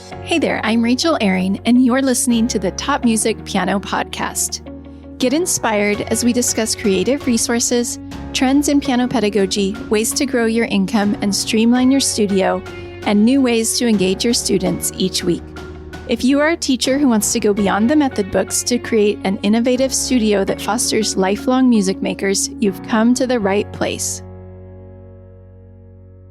Hey there, I'm Rachel Ehring, and you're listening to the Top Music Piano Podcast. Get inspired as we discuss creative resources, trends in piano pedagogy, ways to grow your income and streamline your studio, and new ways to engage your students each week. If you are a teacher who wants to go beyond the method books to create an innovative studio that fosters lifelong music makers, you've come to the right place.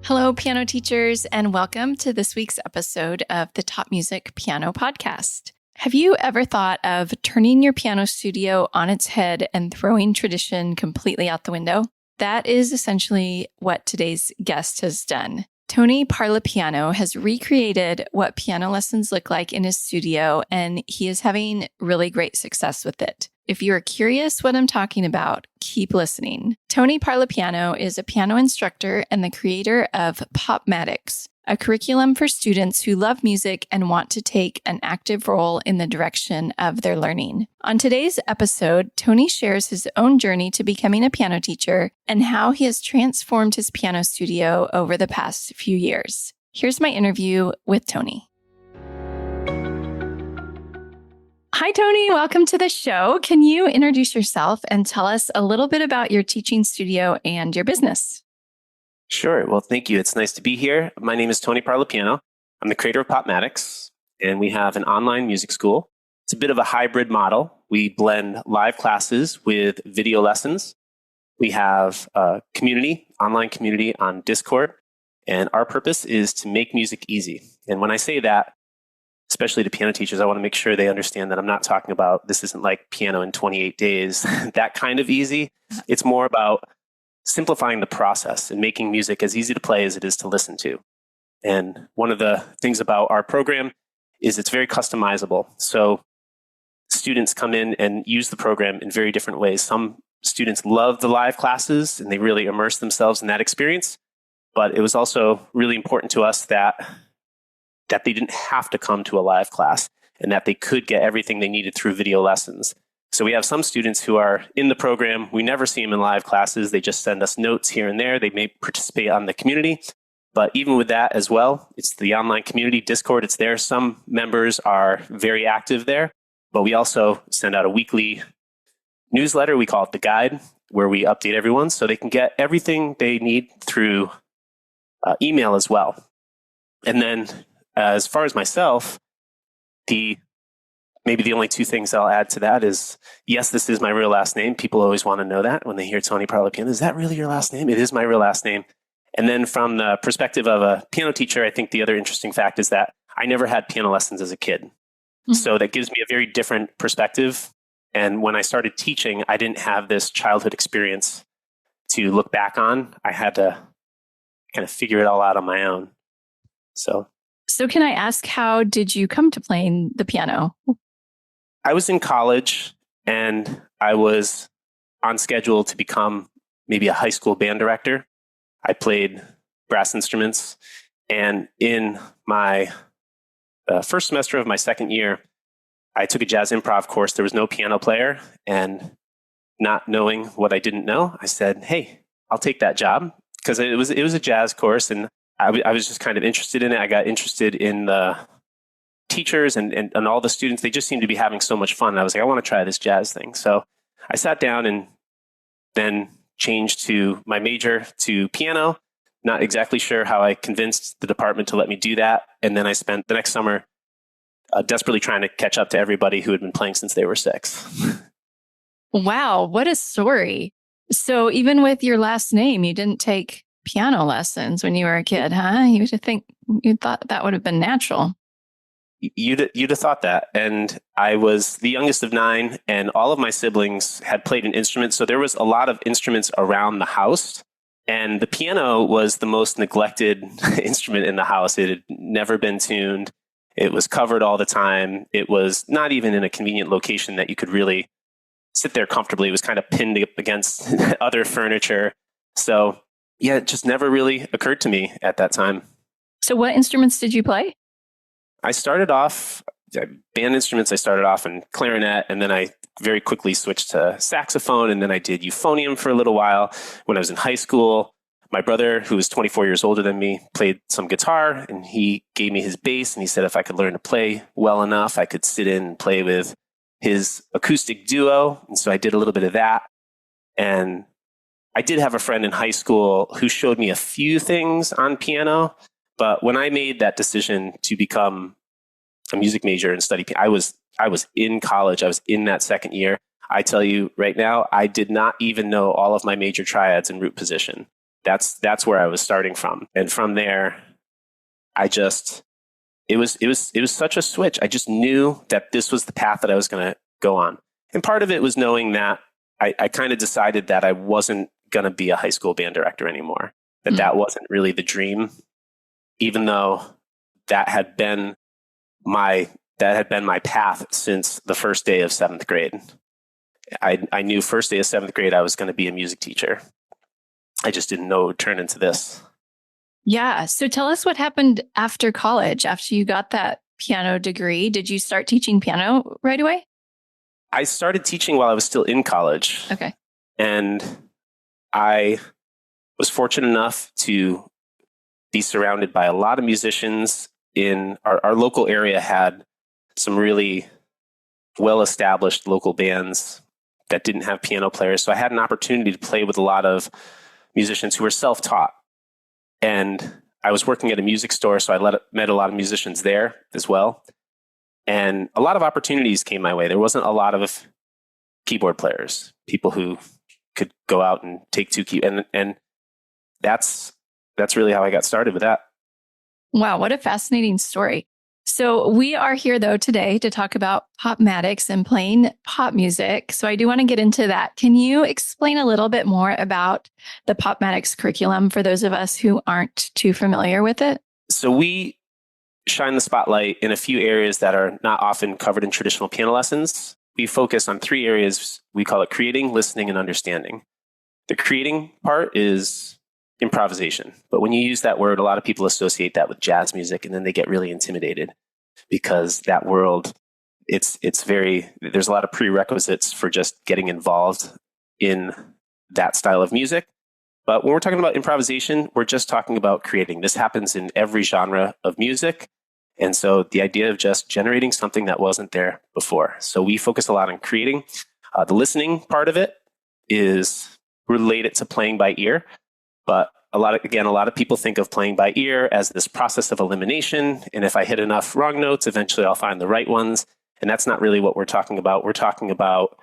Hello, piano teachers, and welcome to this week's episode of the Top Music Piano Podcast. Have you ever thought of turning your piano studio on its head and throwing tradition completely out the window? That is essentially what today's guest has done. Tony Parlapiano has recreated what piano lessons look like in his studio, and he is having really great success with it. If you are curious what I'm talking about, keep listening. Tony Parlapiano is a piano instructor and the creator of PopMATICS, a curriculum for students who love music and want to take an active role in the direction of their learning. On today's episode, Tony shares his own journey to becoming a piano teacher and how he has transformed his piano studio over the past few years. Here's my interview with Tony. Hi, Tony. Welcome to the show. Can you introduce yourself and tell us a little bit about your teaching studio and your business? Sure. Well, thank you. It's nice to be here. My name is Tony Parlapiano. I'm the creator of PopMATICS, and we have an online music school. It's a bit of a hybrid model. We blend live classes with video lessons. We have a community, online community on Discord, and our purpose is to make music easy. And when I say that, especially to piano teachers, I want to make sure they understand that I'm not talking about this isn't like piano in 28 days, that kind of easy. It's more about simplifying the process and making music as easy to play as it is to listen to. And one of the things about our program is it's very customizable. So students come in and use the program in very different ways. Some students love the live classes and they really immerse themselves in that experience. But it was also really important to us that they didn't have to come to a live class and that they could get everything they needed through video lessons. So we have some students who are in the program. We never see them in live classes. They just send us notes here and there. They may participate on the community. But even with that as well, it's the online community, Discord. It's there. Some members are very active there. But we also send out a weekly newsletter. We call it The Guide, where we update everyone so they can get everything they need through email as well. And then as far as myself, maybe the only two things I'll add to that is, yes, this is my real last name. People always want to know that when they hear Tony Parlapiano. Is that really your last name? It is my real last name. And then from the perspective of a piano teacher, I think the other interesting fact is that I never had piano lessons as a kid. Mm-hmm. So that gives me a very different perspective. And when I started teaching, I didn't have this childhood experience to look back on. I had to kind of figure it all out on my own. So can I ask, how did you come to playing the piano? I was in college and I was on schedule to become maybe a high school band director. I played brass instruments, and in my first semester of my second year, I took a jazz improv course. There was no piano player, and not knowing what I didn't know, I said, "Hey, I'll take that job," because it was a jazz course, and I was just kind of interested in it. I got interested in the teachers and all the students. They just seemed to be having so much fun. And I was like, I want to try this jazz thing. So I sat down and then changed to my major to piano. Not exactly sure how I convinced the department to let me do that. And then I spent the next summer desperately trying to catch up to everybody who had been playing since they were 6. Wow, what a story. So even with your last name, you didn't take piano lessons when you were a kid, huh? You thought that would have been natural. You'd have thought that. And I was the youngest of 9, and all of my siblings had played an instrument. So there was a lot of instruments around the house. And the piano was the most neglected instrument in the house. It had never been tuned. It was covered all the time. It was not even in a convenient location that you could really sit there comfortably. It was kind of pinned up against other furniture. So yeah, it just never really occurred to me at that time. So what instruments did you play? I started off, band instruments, I started off in clarinet, and then I very quickly switched to saxophone, and then I did euphonium for a little while. When I was in high school, my brother, who was 24 years older than me, played some guitar, and he gave me his bass, and he said if I could learn to play well enough, I could sit in and play with his acoustic duo. And so I did a little bit of that. And I did have a friend in high school who showed me a few things on piano. But when I made that decision to become a music major and study piano, I was in college. I was in that second year. I tell you right now, I did not even know all of my major triads and root position. That's where I was starting from. And from there, it was such a switch. I just knew that this was the path that I was going to go on. And part of it was knowing that I kind of decided that I wasn't going to be a high school band director anymore, that wasn't really the dream, even though that had been my path since the first day of seventh grade. I knew first day of seventh grade I was going to be a music teacher. I just didn't know it would turn into this. Yeah. So tell us what happened after college, after you got that piano degree. Did you start teaching piano right away? I started teaching while I was still in college. Okay. And I was fortunate enough to be surrounded by a lot of musicians in our local area. Had some really well-established local bands that didn't have piano players. So I had an opportunity to play with a lot of musicians who were self-taught. And I was working at a music store, so I met a lot of musicians there as well. And a lot of opportunities came my way. There wasn't a lot of keyboard players, people who could go out and take two keys. And that's really how I got started with that. Wow, what a fascinating story. So we are here, though, today to talk about PopMATICS and playing pop music. So I do want to get into that. Can you explain a little bit more about the PopMATICS curriculum for those of us who aren't too familiar with it? So we shine the spotlight in a few areas that are not often covered in traditional piano lessons. We focus on three areas. We call it creating, listening, and understanding. The creating part is improvisation. But when you use that word, a lot of people associate that with jazz music, and then they get really intimidated because that world, there's a lot of prerequisites for just getting involved in that style of music. But when we're talking about improvisation, we're just talking about creating. This happens in every genre of music. And so the idea of just generating something that wasn't there before. So we focus a lot on creating. The listening part of it is related to playing by ear. But a lot of people think of playing by ear as this process of elimination. And if I hit enough wrong notes, eventually I'll find the right ones. And that's not really what we're talking about. We're talking about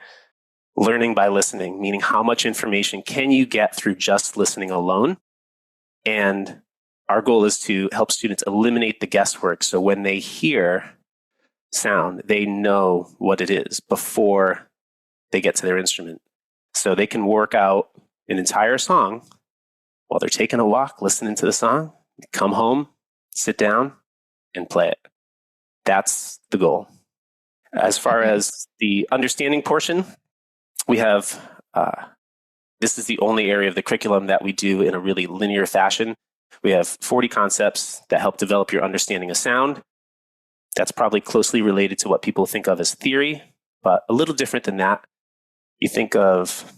learning by listening, meaning how much information can you get through just listening alone? And our goal is to help students eliminate the guesswork. So when they hear sound, they know what it is before they get to their instrument. So they can work out an entire song while they're taking a walk, listening to the song, come home, sit down, and play it. That's the goal. As far as the understanding portion, we have, this is the only area of the curriculum that we do in a really linear fashion. We have 40 concepts that help develop your understanding of sound. That's probably closely related to what people think of as theory, but a little different than that. You think of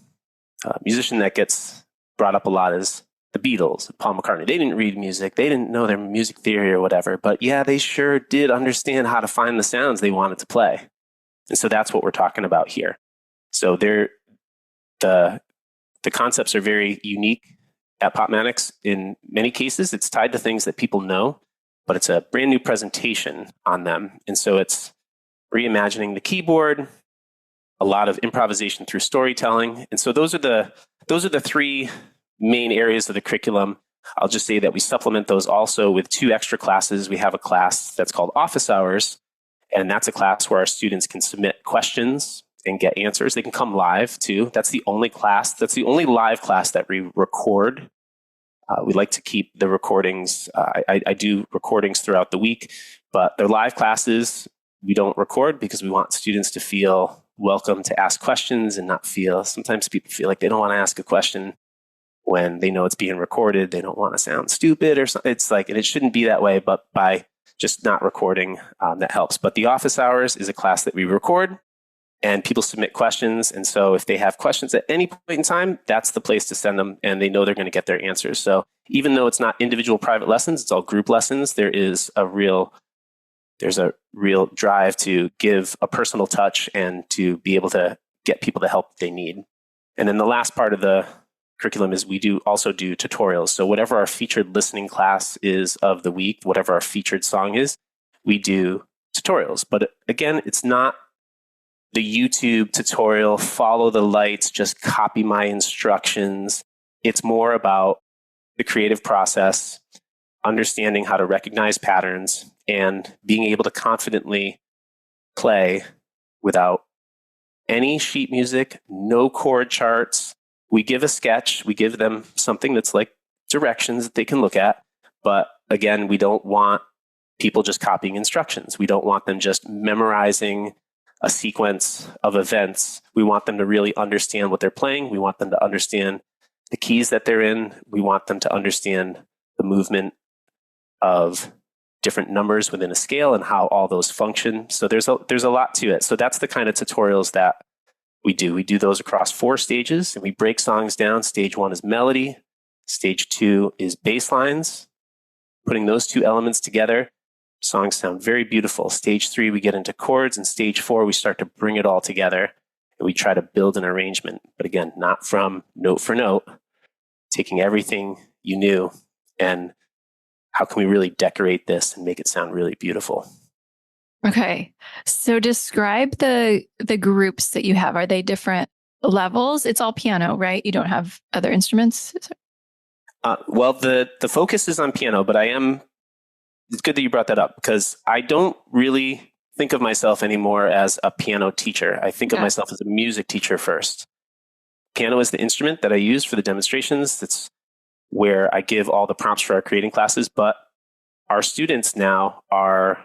a musician that gets brought up a lot as the Beatles, Paul McCartney. They didn't read music. They didn't know their music theory or whatever. But yeah, they sure did understand how to find the sounds they wanted to play. And so that's what we're talking about here. So the concepts are very unique at PopMATICS. In many cases, it's tied to things that people know, but it's a brand new presentation on them. And so it's reimagining the keyboard, a lot of improvisation through storytelling. And so those are the three main areas of the curriculum. I'll just say that we supplement those also with 2 extra classes. We have a class that's called Office Hours, and that's a class where our students can submit questions and get answers. They can come live too. That's the only live class that we record. We like to keep the recordings. I do recordings throughout the week, but they're live classes. We don't record because we want students to feel welcome to ask questions and not sometimes people feel like they don't want to ask a question when they know it's being recorded. They don't want to sound stupid or something. It's like, and it shouldn't be that way, but by just not recording, that helps. But the Office Hours is a class that we record and people submit questions. And so if they have questions at any point in time, that's the place to send them and they know they're going to get their answers. So even though it's not individual private lessons, it's all group lessons. There's a real drive to give a personal touch and to be able to get people the help they need. And then the last part of the curriculum is we also do tutorials. So whatever our featured listening class is of the week, whatever our featured song is, we do tutorials. But again, it's not the YouTube tutorial, follow the lights, just copy my instructions. It's more about the creative process, understanding how to recognize patterns, and being able to confidently play without any sheet music, no chord charts. We give a sketch, we give them something that's like directions that they can look at. But again, we don't want people just copying instructions. We don't want them just memorizing a sequence of events. We want them to really understand what they're playing. We want them to understand the keys that they're in. We want them to understand the movement of different numbers within a scale and how all those function. So there's a lot to it. So that's the kind of tutorials that we do. We do those across 4 stages, and we break songs down. Stage 1 is melody. Stage 2 is bass lines. Putting those 2 elements together, songs sound very beautiful. Stage 3, we get into chords, and stage 4, we start to bring it all together, and we try to build an arrangement. But again, not from note for note, taking everything you knew and how can we really decorate this and make it sound really beautiful? Okay. So describe the groups that you have. Are they different levels? It's all piano, right? You don't have other instruments? Well, the focus is on piano, but it's good that you brought that up because I don't really think of myself anymore as a piano teacher. I think of myself as a music teacher first. Piano is the instrument that I use for the demonstrations. That's where I give all the prompts for our creating classes, but our students now are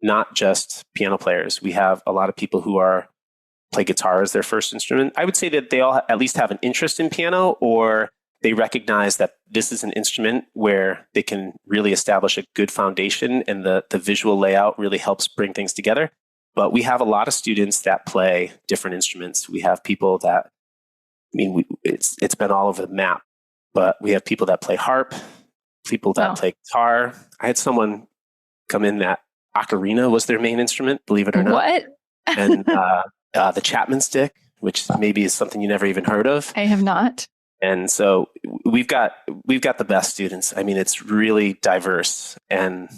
not just piano players. We have a lot of people who play guitar as their first instrument. I would say that they all at least have an interest in piano, or they recognize that this is an instrument where they can really establish a good foundation and the visual layout really helps bring things together. But we have a lot of students that play different instruments. We have people that, it's been all over the map. But we have people that play harp, people that play guitar. I had someone come in that ocarina was their main instrument, believe it or not. What? And the Chapman stick, which maybe is something you never even heard of. I have not. And so we've got the best students. I mean, it's really diverse, and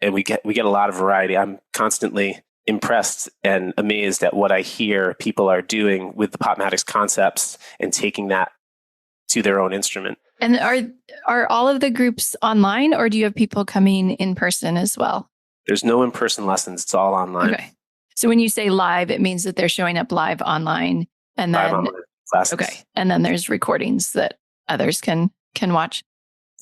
we get a lot of variety. I'm constantly impressed and amazed at what I hear people are doing with the PopMATICS concepts and taking that to their own instrument. And are all of the groups online, or do you have people coming in person as well? There's no in-person lessons. It's all online. Okay. So when you say live, it means that they're showing up live online, and then online classes. Okay, and then there's recordings that others can watch.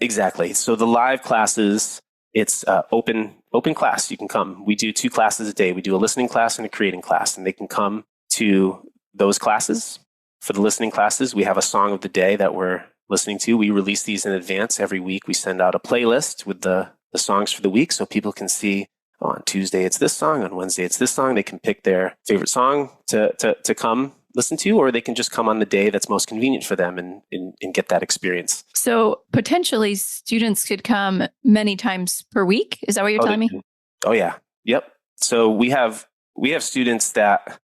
Exactly. So the live classes, it's open class. You can come. We do 2 classes a day. We do a listening class and a creating class, and they can come to those classes. For the listening classes, we have a song of the day that we're listening to. We release these in advance. Every week we send out a playlist with the songs for the week so people can see, on Tuesday it's this song, on Wednesday it's this song. They can pick their favorite song to come listen to, or they can just come on the day that's most convenient for them and get that experience. So potentially students could come many times per week. Is that what you're telling me? Oh yeah. Yep. So we have students that,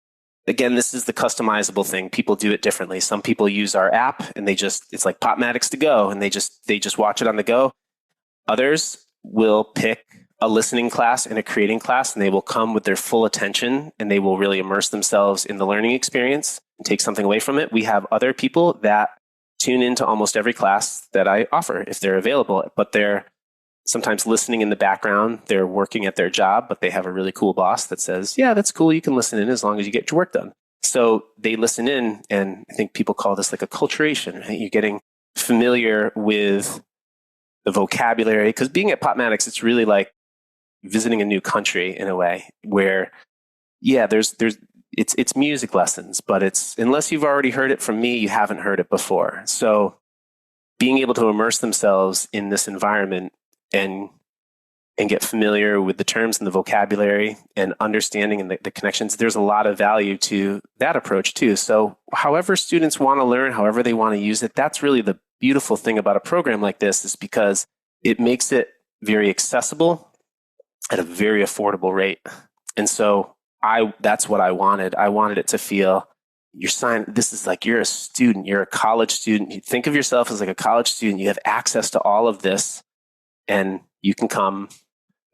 again, this is the customizable thing. People do it differently. Some people use our app and it's like PopMATICS to go, and they just watch it on the go. Others will pick a listening class and a creating class, and they will come with their full attention, and they will really immerse themselves in the learning experience and take something away from it. We have other people that tune into almost every class that I offer if they're available, but they're sometimes listening in the background. They're working at their job, but they have a really cool boss that says, yeah, that's cool. You can listen in as long as you get your work done. So they listen in, and I think people call this like acculturation, right? You're getting familiar with the vocabulary, because being at PopMATICS, it's really like visiting a new country in a way where, yeah, it's music lessons, but it's, unless you've already heard it from me, you haven't heard it before. So being able to immerse themselves in this environment and get familiar with the terms and the vocabulary and understanding and the connections, there's a lot of value to that approach too. So however students want to learn, however they want to use it, that's really the beautiful thing about a program like this is because it makes it very accessible at a very affordable rate. And so that's what I wanted. I wanted it to feel this is like you're a student, you're a college student. You think of yourself as like a college student. You have access to all of this and you can come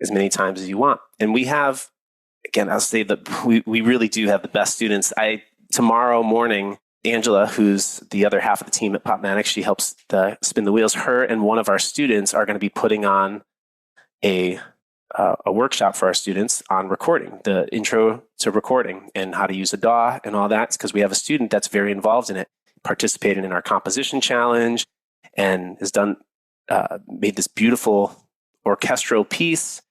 as many times as you want. And we have, again, I'll say that we really do have the best students. Tomorrow morning, Angela, who's the other half of the team at PopMATICS, she helps spin the wheels. Her and one of our students are going to be putting on a workshop for our students on recording, the intro to recording and how to use a DAW and all that. It's because we have a student that's very involved in it, participated in our composition challenge and has made this beautiful orchestral piece.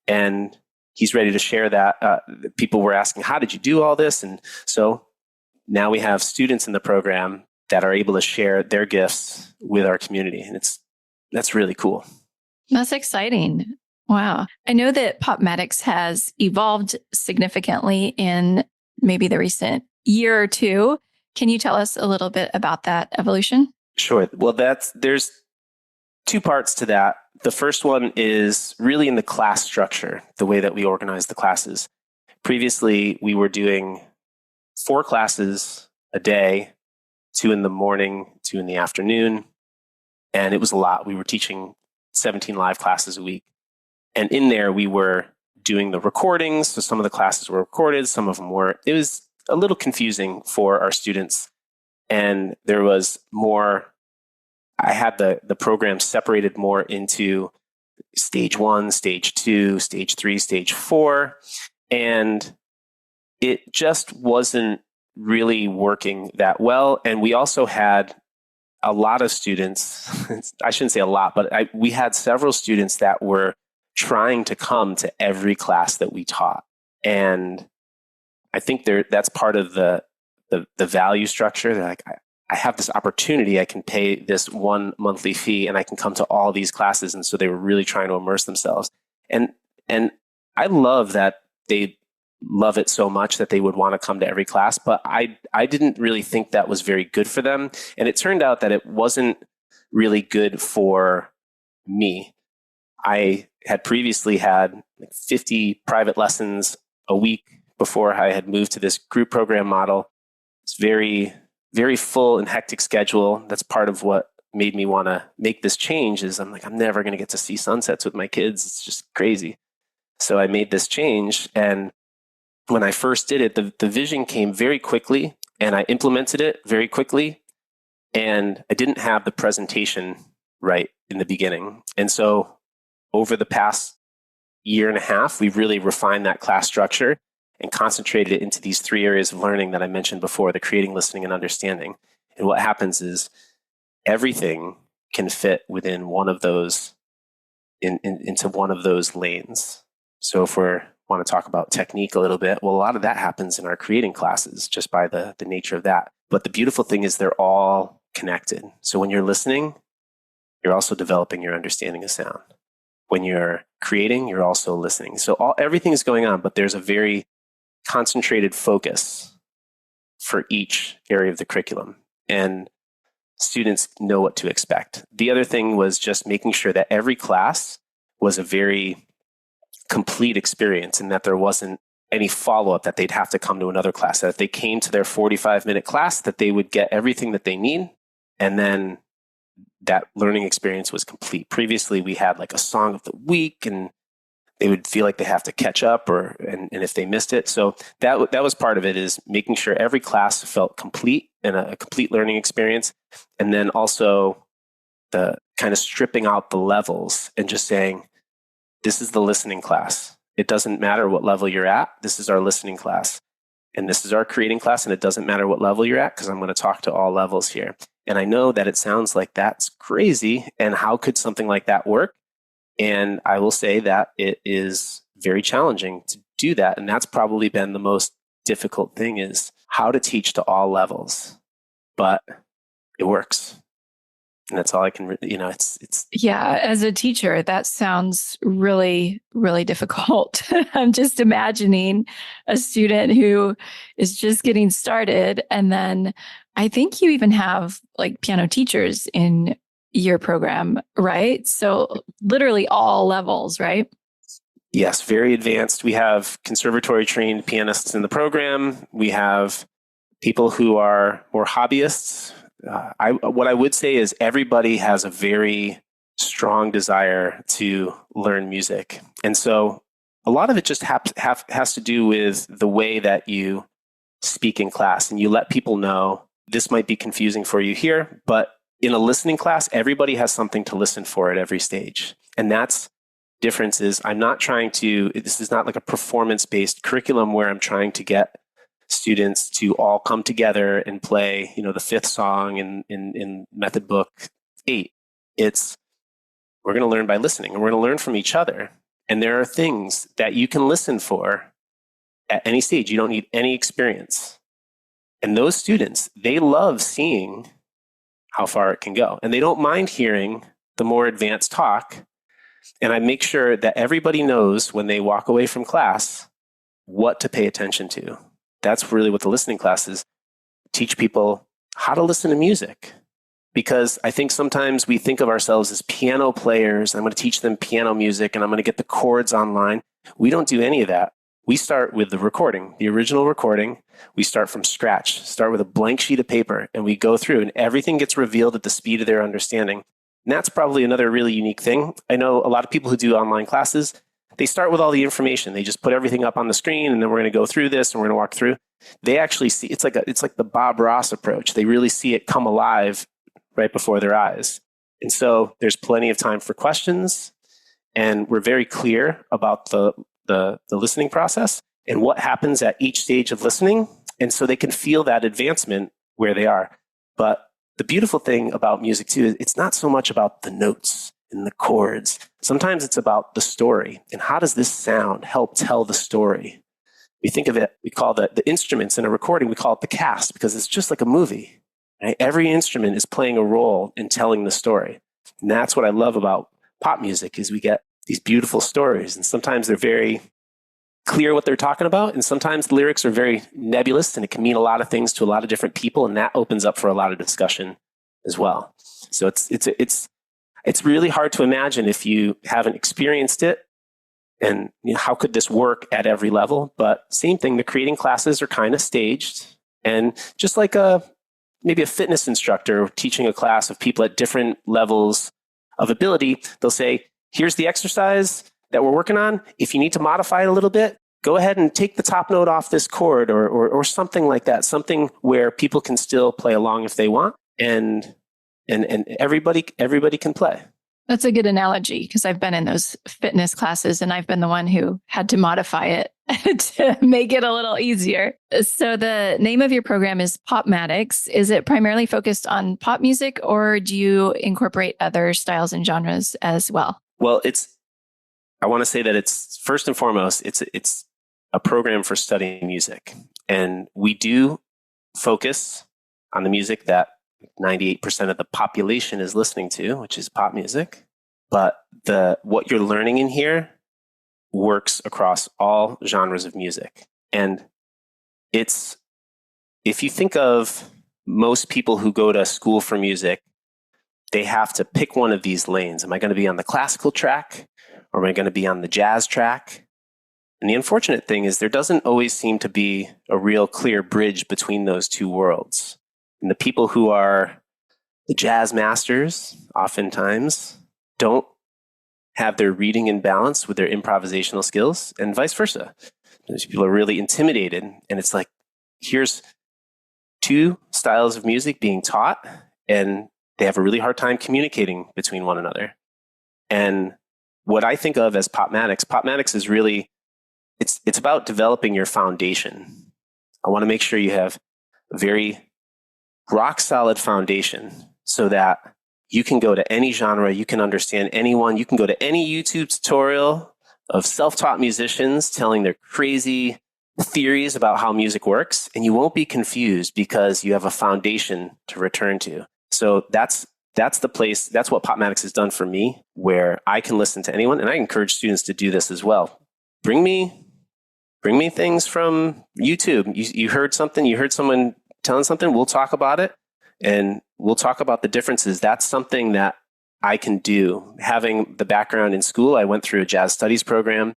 And he's ready to share that. People were asking, how did you do all this? And so now we have students in the program that are able to share their gifts with our community. And that's really cool. That's exciting. Wow. I know that PopMATICS has evolved significantly in maybe the recent year or two. Can you tell us a little bit about that evolution? Sure. Well, there's two parts to that. The first one is really in the class structure, the way that we organize the classes. Previously, we were doing 4 classes a day, 2 in the morning, 2 in the afternoon. And it was a lot. We were teaching 17 live classes a week. And in there, we were doing the recordings. So some of the classes were recorded, some of them were. It was a little confusing for our students. And there was more, I had the program separated more into stage 1, stage 2, stage 3, stage 4. And it just wasn't really working that well. And we also had a lot of students, I shouldn't say a lot, but we had several students that were trying to come to every class that we taught. And I think that's part of the value structure. They're like, I have this opportunity, I can pay this one monthly fee and I can come to all these classes. And so they were really trying to immerse themselves. And I love that they love it so much that they would want to come to every class, but I didn't really think that was very good for them. And it turned out that it wasn't really good for me. I had previously had like 50 private lessons a week before I had moved to this group program model. It's very, very full and hectic schedule. That's part of what made me want to make this change is I'm like, I'm never going to get to see sunsets with my kids. It's just crazy. So I made this change. And when I first did it, the vision came very quickly and I implemented it very quickly. And I didn't have the presentation right in the beginning. And so over the past year and a half, we've really refined that class structure and concentrated it into these 3 areas of learning that I mentioned before, the creating, listening, and understanding. And what happens is everything can fit within one of those, into one of those lanes. So if we want to talk about technique a little bit, well, a lot of that happens in our creating classes just by the nature of that. But the beautiful thing is they're all connected. So when you're listening, you're also developing your understanding of sound. When you're creating, you're also listening. So everything is going on, but there's a very concentrated focus for each area of the curriculum. And students know what to expect. The other thing was just making sure that every class was a very complete experience and that there wasn't any follow-up that they'd have to come to another class. That if they came to their 45-minute class, that they would get everything that they need. And then that learning experience was complete. Previously, we had like a song of the week and they would feel like they have to catch up and if they missed it. So that was part of it, is making sure every class felt complete and a complete learning experience. And then also the kind of stripping out the levels and just saying, this is the listening class. It doesn't matter what level you're at. This is our listening class. And this is our creating class. And it doesn't matter what level you're at because I'm going to talk to all levels here. And I know that it sounds like that's crazy. And how could something like that work? And I will say that it is very challenging to do that. And that's probably been the most difficult thing, is how to teach to all levels. But it works. And that's all I can, it's. Yeah. As a teacher, that sounds really, really difficult. I'm just imagining a student who is just getting started. And then I think you even have like piano teachers in your program, right? So literally all levels, right? Yes, very advanced. We have conservatory trained pianists in the program. We have people who are more hobbyists. What I would say is everybody has a very strong desire to learn music. And so a lot of it just has to do with the way that you speak in class and you let people know this might be confusing for you here, but in a listening class, everybody has something to listen for at every stage. And that's difference is this is not like a performance-based curriculum where I'm trying to get students to all come together and play, the fifth song in method book 8. We're going to learn by listening and we're going to learn from each other. And there are things that you can listen for at any stage. You don't need any experience. And those students, they love seeing how far it can go. And they don't mind hearing the more advanced talk. And I make sure that everybody knows when they walk away from class what to pay attention to. That's really what the listening classes teach people how to listen to music. Because I think sometimes we think of ourselves as piano players. I'm going to teach them piano music and I'm going to get the chords online. We don't do any of that. We start with the recording, the original recording. We start from scratch, start with a blank sheet of paper, and we go through and everything gets revealed at the speed of their understanding. And that's probably another really unique thing. I know a lot of people who do online classes, they start with all the information. They just put everything up on the screen and then we're going to go through this and we're going to walk through. They actually see, it's like the Bob Ross approach. They really see it come alive right before their eyes. And so there's plenty of time for questions and we're very clear about the listening process and what happens at each stage of listening. And so they can feel that advancement where they are. But the beautiful thing about music too, is it's not so much about the notes and the chords. Sometimes it's about the story and how does this sound help tell the story? We think of it, we call the instruments in a recording, we call it the cast because it's just like a movie. Right? Every instrument is playing a role in telling the story. And that's what I love about pop music is we get these beautiful stories. And sometimes they're very clear what they're talking about. And sometimes the lyrics are very nebulous and it can mean a lot of things to a lot of different people. And that opens up for a lot of discussion as well. So it's really hard to imagine if you haven't experienced it. And how could this work at every level? But same thing, the creating classes are kind of staged. And just like maybe a fitness instructor teaching a class of people at different levels of ability, they'll say, here's the exercise that we're working on. If you need to modify it a little bit, go ahead and take the top note off this chord or something like that, something where people can still play along if they want. And everybody can play. That's a good analogy because I've been in those fitness classes and I've been the one who had to modify it to make it a little easier. So the name of your program is PopMATICS. Is it primarily focused on pop music or do you incorporate other styles and genres as well? Well, I want to say that it's first and foremost, it's a program for studying music. And we do focus on the music that 98% of the population is listening to, which is pop music. But what you're learning in here works across all genres of music. And if you think of most people who go to school for music, they have to pick one of these lanes. Am I going to be on the classical track or am I going to be on the jazz track? And the unfortunate thing is there doesn't always seem to be a real clear bridge between those two worlds. And the people who are the jazz masters oftentimes don't have their reading in balance with their improvisational skills and vice versa. Those people are really intimidated. And it's like, here's two styles of music being taught and they have a really hard time communicating between one another. And what I think of as PopMATICS is really, it's about developing your foundation. I want to make sure you have a very rock solid foundation so that you can go to any genre, you can understand anyone, you can go to any YouTube tutorial of self-taught musicians telling their crazy theories about how music works, and you won't be confused because you have a foundation to return to. So that's the place, that's what PopMATICS has done for me, where I can listen to anyone, and I encourage students to do this as well. Bring me things from YouTube. You heard something, you heard someone telling something, we'll talk about it and we'll talk about the differences. That's something that I can do. Having the background in school, I went through a jazz studies program.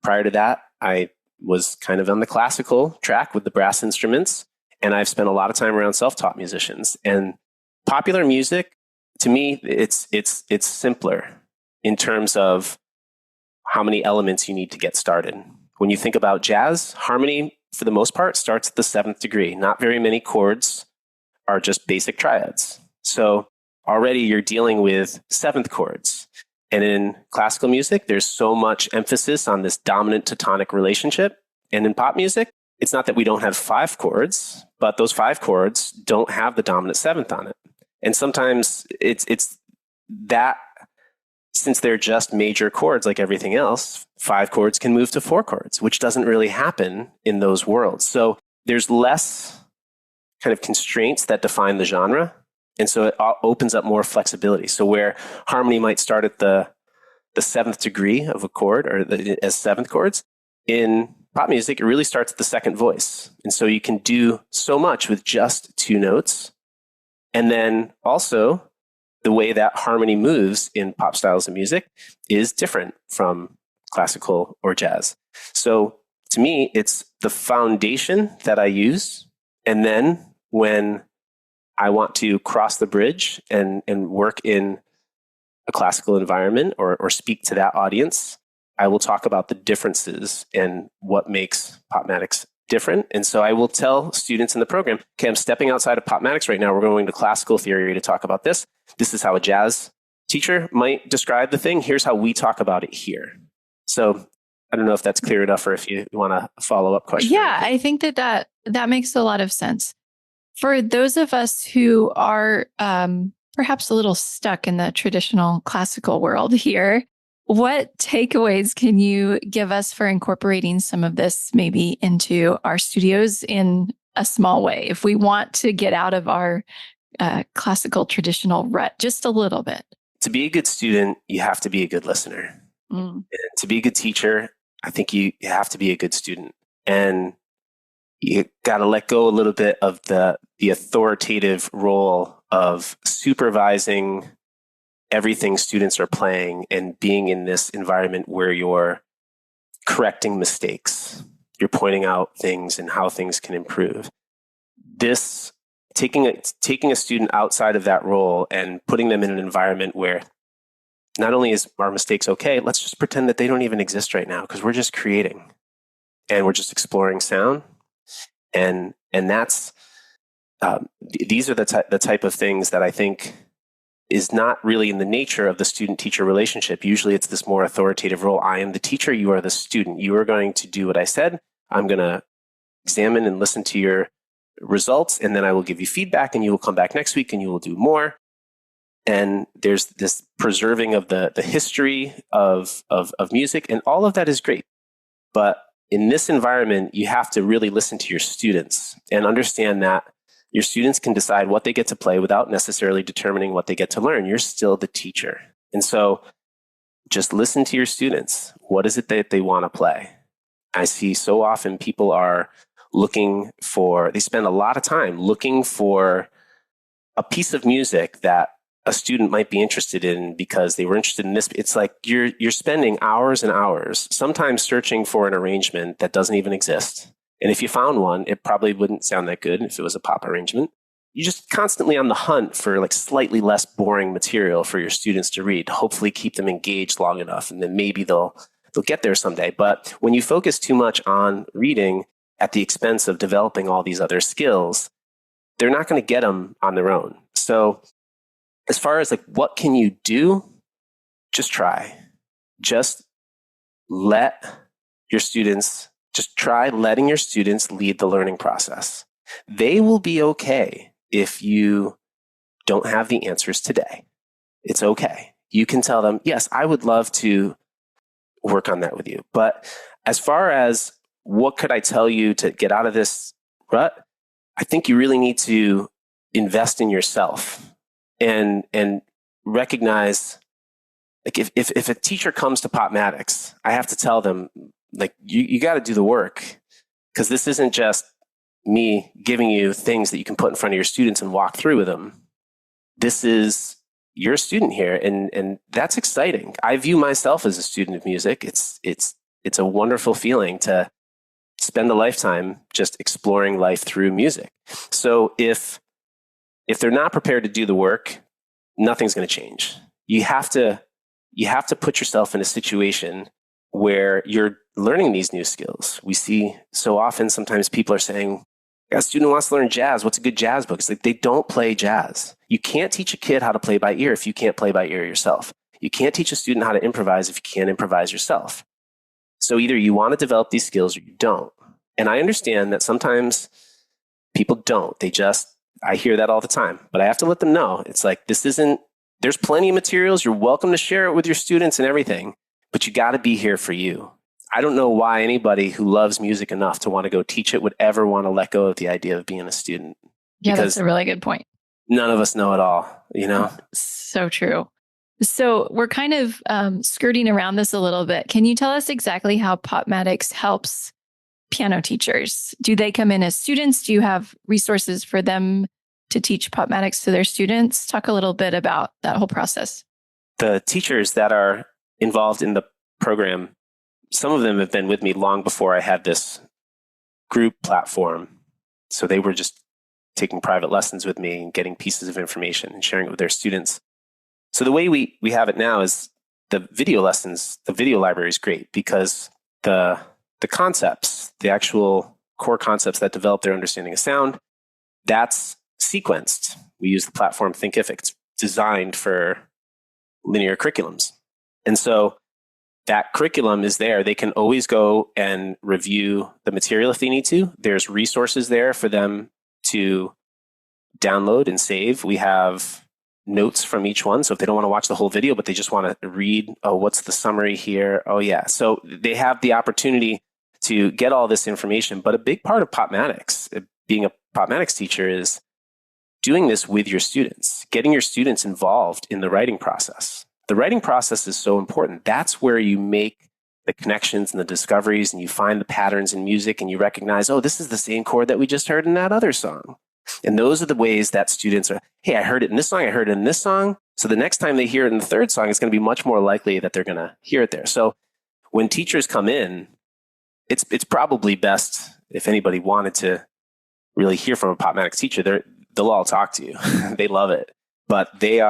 Prior to that, I was kind of on the classical track with the brass instruments, and I've spent a lot of time around self-taught musicians. And popular music, to me, it's simpler in terms of how many elements you need to get started. When you think about jazz, harmony, for the most part, starts at the seventh degree. Not very many chords are just basic triads. So already you're dealing with seventh chords. And in classical music, there's so much emphasis on this dominant to tonic relationship. And in pop music, it's not that we don't have five chords, but those five chords don't have the dominant seventh on it. And sometimes it's that, since they're just major chords like everything else, five chords can move to four chords, which doesn't really happen in those worlds. So there's less kind of constraints that define the genre. And so it opens up more flexibility. So where harmony might start at the seventh degree of a chord or as seventh chords, in pop music, it really starts at the second voice. And so you can do so much with just two notes. And then also the way that harmony moves in pop styles of music is different from classical or jazz. So to me, it's the foundation that I use. And then when I want to cross the bridge and work in a classical environment or speak to that audience, I will talk about the differences and what makes PopMATICS different. And so I will tell students in the program, okay, I'm stepping outside of PopMATICS right now. We're going to classical theory to talk about this. This is how a jazz teacher might describe the thing. Here's how we talk about it here. So I don't know if that's clear enough or if you want a follow-up question. Yeah, I think that makes a lot of sense. For those of us who are perhaps a little stuck in the traditional classical world here, what takeaways can you give us for incorporating some of this maybe into our studios in a small way, if we want to get out of our classical traditional rut just a little bit? To be a good student, you have to be a good listener. And to be a good teacher, I think you have to be a good student. And you got to let go a little bit of the authoritative role of supervising everything students are playing and being in this environment where you're correcting mistakes. You're pointing out things and how things can improve. This taking a student outside of that role and putting them in an environment where not only is our mistakes okay, let's just pretend that they don't even exist right now because we're just creating and we're just exploring sound. And that's these are the type of things that I think is not really in the nature of the student-teacher relationship. Usually it's this more authoritative role. I am the teacher, you are the student. You are going to do what I said. I'm going to examine and listen to your results, and then I will give you feedback, and you will come back next week and you will do more. And there's this preserving of the history of music, and all of that is great. But in this environment, you have to really listen to your students and understand that your students can decide what they get to play without necessarily determining what they get to learn. You're still the teacher. And so just listen to your students. What is it that they want to play? I see so often people are they spend a lot of time looking for a piece of music that a student might be interested in because they were interested in this. It's like you're spending hours and hours, sometimes searching for an arrangement that doesn't even exist. And if you found one, it probably wouldn't sound that good if it was a pop arrangement. You're just constantly on the hunt for like slightly less boring material for your students to read, hopefully keep them engaged long enough, and then maybe they'll get there someday. But when you focus too much on reading at the expense of developing all these other skills, they're not going to get them on their own. So as far as like what can you do, just try. Just try letting your students lead the learning process. They will be okay if you don't have the answers today. It's okay. You can tell them, yes, I would love to work on that with you. But as far as what could I tell you to get out of this rut, I think you really need to invest in yourself and recognize, like if a teacher comes to PopMATICS, I have to tell them, like, you got to do the work, because this isn't just me giving you things that you can put in front of your students and walk through with them. This is you're a student here, and that's exciting. I view myself as a student of music. It's a wonderful feeling to spend a lifetime just exploring life through music. So if they're not prepared to do the work, nothing's going to change. You have to put yourself in a situation where you're learning these new skills. We see so often, sometimes people are saying, a student wants to learn jazz. What's a good jazz book? It's like, they don't play jazz. You can't teach a kid how to play by ear if you can't play by ear yourself. You can't teach a student how to improvise if you can't improvise yourself. So either you want to develop these skills or you don't. And I understand that sometimes people don't. I hear that all the time, but I have to let them know. It's like, there's plenty of materials. You're welcome to share it with your students and everything, but you got to be here for you. I don't know why anybody who loves music enough to want to go teach it would ever want to let go of the idea of being a student. Yeah, that's a really good point. None of us know it all, So true. So we're kind of skirting around this a little bit. Can you tell us exactly how PopMATICS helps piano teachers? Do they come in as students? Do you have resources for them to teach PopMATICS to their students? Talk a little bit about that whole process. The teachers that are involved in the program, some of them have been with me long before I had this group platform. So they were just taking private lessons with me and getting pieces of information and sharing it with their students. So the way we have it now is the video lessons, the video library is great because the concepts, the actual core concepts that develop their understanding of sound, that's sequenced. We use the platform Thinkific. It's designed for linear curriculums. And so that curriculum is there. They can always go and review the material if they need to. There's resources there for them to download and save. We have notes from each one. So if they don't want to watch the whole video, but they just want to read, oh, what's the summary here? Oh, yeah. So they have the opportunity to get all this information. But a big part of PopMATICS, being a PopMATICS teacher, is doing this with your students, getting your students involved in the writing process. The writing process is so important. That's where you make the connections and the discoveries, and you find the patterns in music, and you recognize, oh, this is the same chord that we just heard in that other song. And those are the ways that students are, hey, I heard it in this song, I heard it in this song. So the next time they hear it in the third song, it's going to be much more likely that they're going to hear it there. So when teachers come in, it's probably best, if anybody wanted to really hear from a PopMATICS teacher, they'll all talk to you. They love it. But they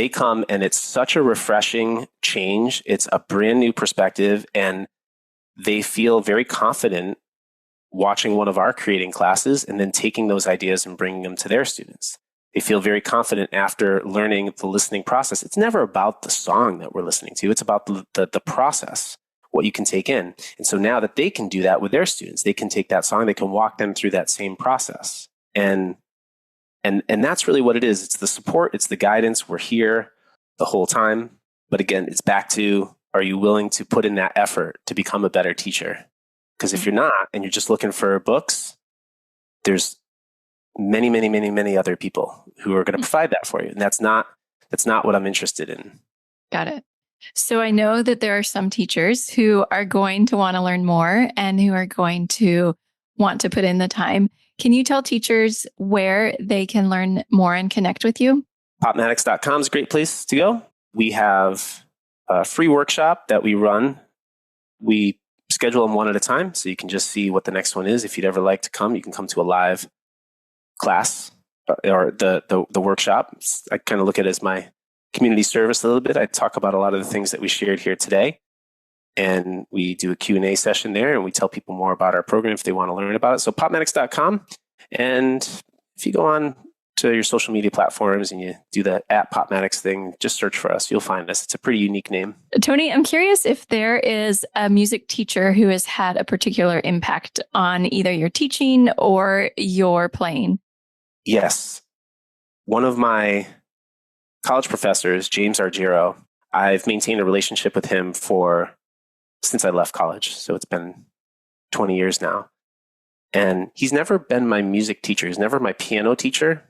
come and it's such a refreshing change. It's a brand new perspective, and they feel very confident watching one of our creating classes and then taking those ideas and bringing them to their students. They feel very confident after learning the listening process. It's never about the song that we're listening to. It's about the process, what you can take in. And so now that they can do that with their students, they can take that song, they can walk them through that same process. And that's really what it is. It's the support, it's the guidance. We're here the whole time. But again, it's back to, are you willing to put in that effort to become a better teacher? Because if you're not, and you're just looking for books, there's many, many, many, many other people who are going to provide that for you. And that's not what I'm interested in. Got it. So I know that there are some teachers who are going to want to learn more and who are going to want to put in the time. Can you tell teachers where they can learn more and connect with you? PopMATICS.com is a great place to go. We have a free workshop that we run. We schedule them one at a time, so you can just see what the next one is. If you'd ever like to come, you can come to a live class or the workshop. I kind of look at it as my community service a little bit. I talk about a lot of the things that we shared here today. And we do a Q&A session there, and we tell people more about our program if they want to learn about it. So PopMATICS.com. And if you go on to your social media platforms and you do the @PopMATICS thing, just search for us. You'll find us. It's a pretty unique name. Tony, I'm curious if there is a music teacher who has had a particular impact on either your teaching or your playing. Yes. One of my college professors, James Argiro, I've maintained a relationship with him since I left college. So it's been 20 years now. And he's never been my music teacher. He's never my piano teacher.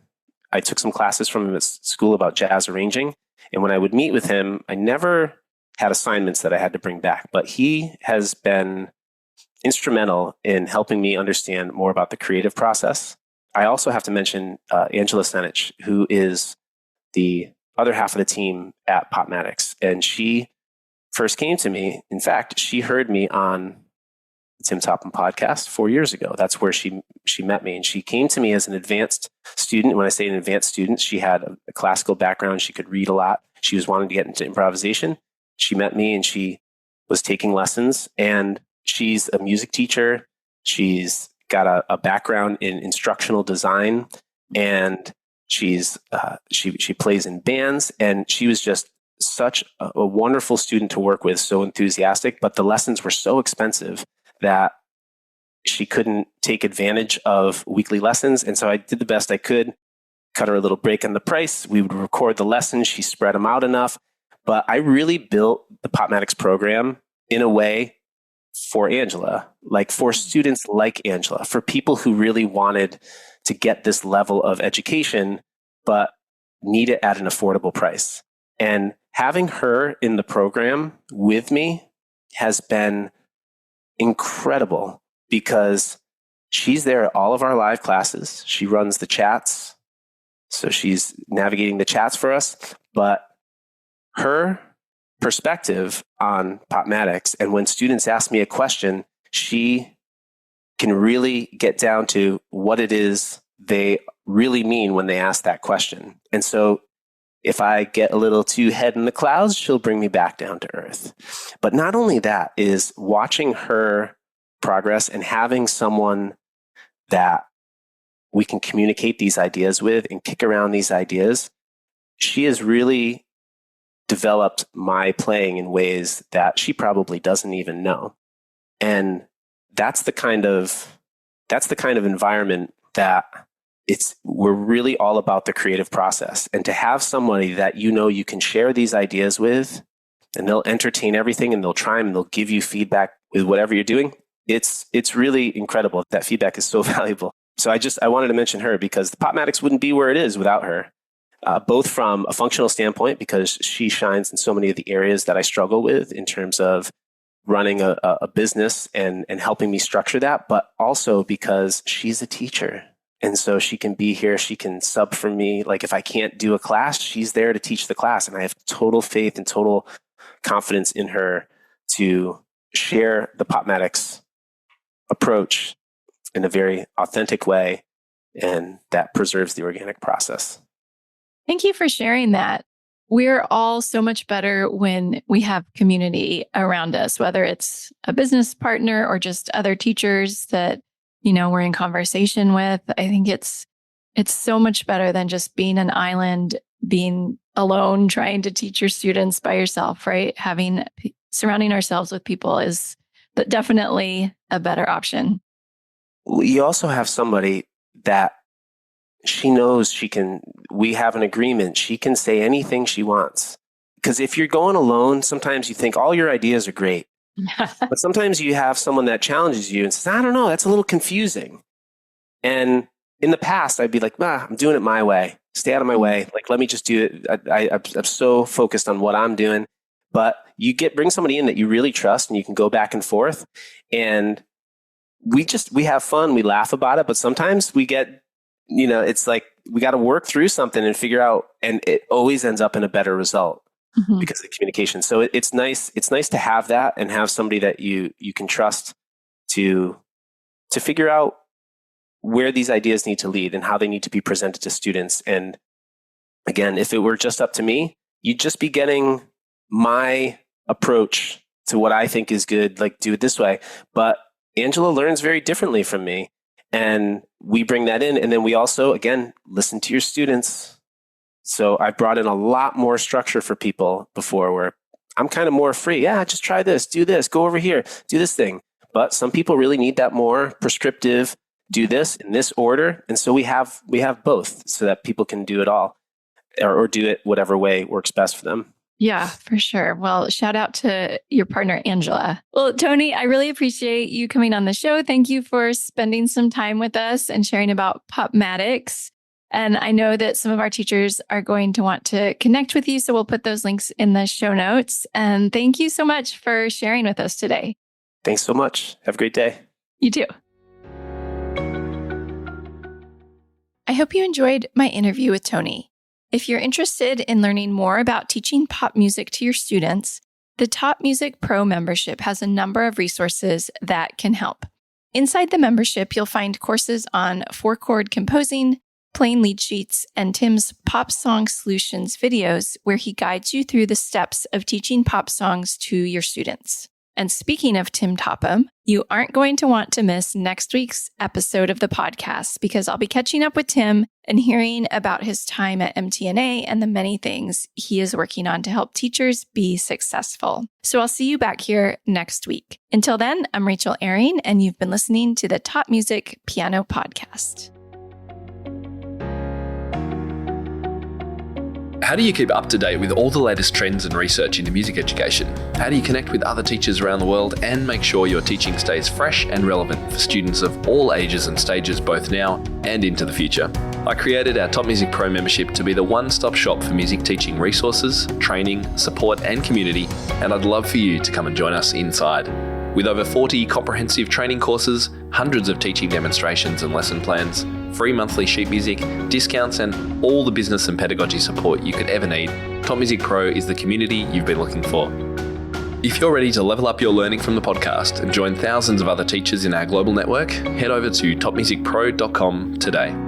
I took some classes from him at school about jazz arranging. And when I would meet with him, I never had assignments that I had to bring back. But he has been instrumental in helping me understand more about the creative process. I also have to mention Angela Senich, who is the other half of the team at PopMATICS. And she first came to me. In fact, she heard me on the Tim Topham podcast 4 years ago. That's where she met me. And she came to me as an advanced student. When I say an advanced student, she had a classical background. She could read a lot. She was wanting to get into improvisation. She met me and she was taking lessons. And she's a music teacher. She's got a background in instructional design, and she plays in bands. And she was just such a wonderful student to work with, so enthusiastic. But the lessons were so expensive that she couldn't take advantage of weekly lessons. And so I did the best I could, cut her a little break on the price. We would record the lessons. She spread them out enough. But I really built the PopMATICS program in a way for Angela, like for students like Angela, for people who really wanted to get this level of education, but need it at an affordable price. And having her in the program with me has been incredible because she's there at all of our live classes. She runs the chats. So she's navigating the chats for us, but her perspective on PopMATICS, and when students ask me a question, she can really get down to what it is they really mean when they ask that question. And so if I get a little too head in the clouds, she'll bring me back down to earth. But not only that, is watching her progress and having someone that we can communicate these ideas with and kick around these ideas. She has really developed my playing in ways that she probably doesn't even know. And that's the kind of environment that we're really all about the creative process. And to have somebody that you can share these ideas with, and they'll entertain everything, and they'll try and they'll give you feedback with whatever you're doing, it's really incredible. That feedback is so valuable. So I wanted to mention her because the PopMATICS wouldn't be where it is without her. Both from a functional standpoint, because she shines in so many of the areas that I struggle with in terms of running a business and helping me structure that, but also because she's a teacher. And so she can be here, she can sub for me. Like if I can't do a class, she's there to teach the class. And I have total faith and total confidence in her to share the PopMATICS approach in a very authentic way, and that preserves the organic process. Thank you for sharing that. We're all so much better when we have community around us, whether it's a business partner or just other teachers that, we're in conversation with. I think it's so much better than just being an island, being alone, trying to teach your students by yourself, right? Surrounding ourselves with people is definitely a better option. You also have somebody that she knows we have an agreement. She can say anything she wants. Because if you're going alone, sometimes you think all your ideas are great. But sometimes you have someone that challenges you and says, I don't know, that's a little confusing. And in the past, I'd be like, I'm doing it my way. Stay out of my way. Like, let me just do it. I'm so focused on what I'm doing. But you bring somebody in that you really trust, and you can go back and forth. And we have fun. We laugh about it. But sometimes we get, it's like we got to work through something and figure out, and it always ends up in a better result because of the communication. So it's nice. It's nice to have that and have somebody that you can trust to figure out where these ideas need to lead and how they need to be presented to students. And again, if it were just up to me, you'd just be getting my approach to what I think is good, like do it this way. But Angela learns very differently from me. And we bring that in. And then we also, again, listen to your students. So I brought in a lot more structure for people before, where I'm kind of more free. Yeah, just try this, do this, go over here, do this thing. But some people really need that more prescriptive, do this in this order. And so we have both, so that people can do it all or do it whatever way works best for them. Yeah, for sure. Well, shout out to your partner, Angela. Well, Tony, I really appreciate you coming on the show. Thank you for spending some time with us and sharing about PopMATICS. And I know that some of our teachers are going to want to connect with you, so we'll put those links in the show notes. And thank you so much for sharing with us today. Thanks so much. Have a great day. You too. I hope you enjoyed my interview with Tony. If you're interested in learning more about teaching pop music to your students, the Top Music Pro membership has a number of resources that can help. Inside the membership, you'll find courses on 4-chord composing, playing lead sheets, and Tim's Pop Song Solutions videos, where he guides you through the steps of teaching pop songs to your students. And speaking of Tim Topham, you aren't going to want to miss next week's episode of the podcast, because I'll be catching up with Tim and hearing about his time at MTNA and the many things he is working on to help teachers be successful. So I'll see you back here next week. Until then, I'm Rachel Ehring, and you've been listening to the Top Music Piano Podcast. How do you keep up to date with all the latest trends and research into music education? How do you connect with other teachers around the world and make sure your teaching stays fresh and relevant for students of all ages and stages, both now and into the future? I created our Top Music Pro membership to be the one-stop shop for music teaching resources, training, support, and community, and I'd love for you to come and join us inside. With over 40 comprehensive training courses, hundreds of teaching demonstrations and lesson plans, free monthly sheet music, discounts, and all the business and pedagogy support you could ever need, Top Music Pro is the community you've been looking for. If you're ready to level up your learning from the podcast and join thousands of other teachers in our global network, head over to topmusicpro.com today.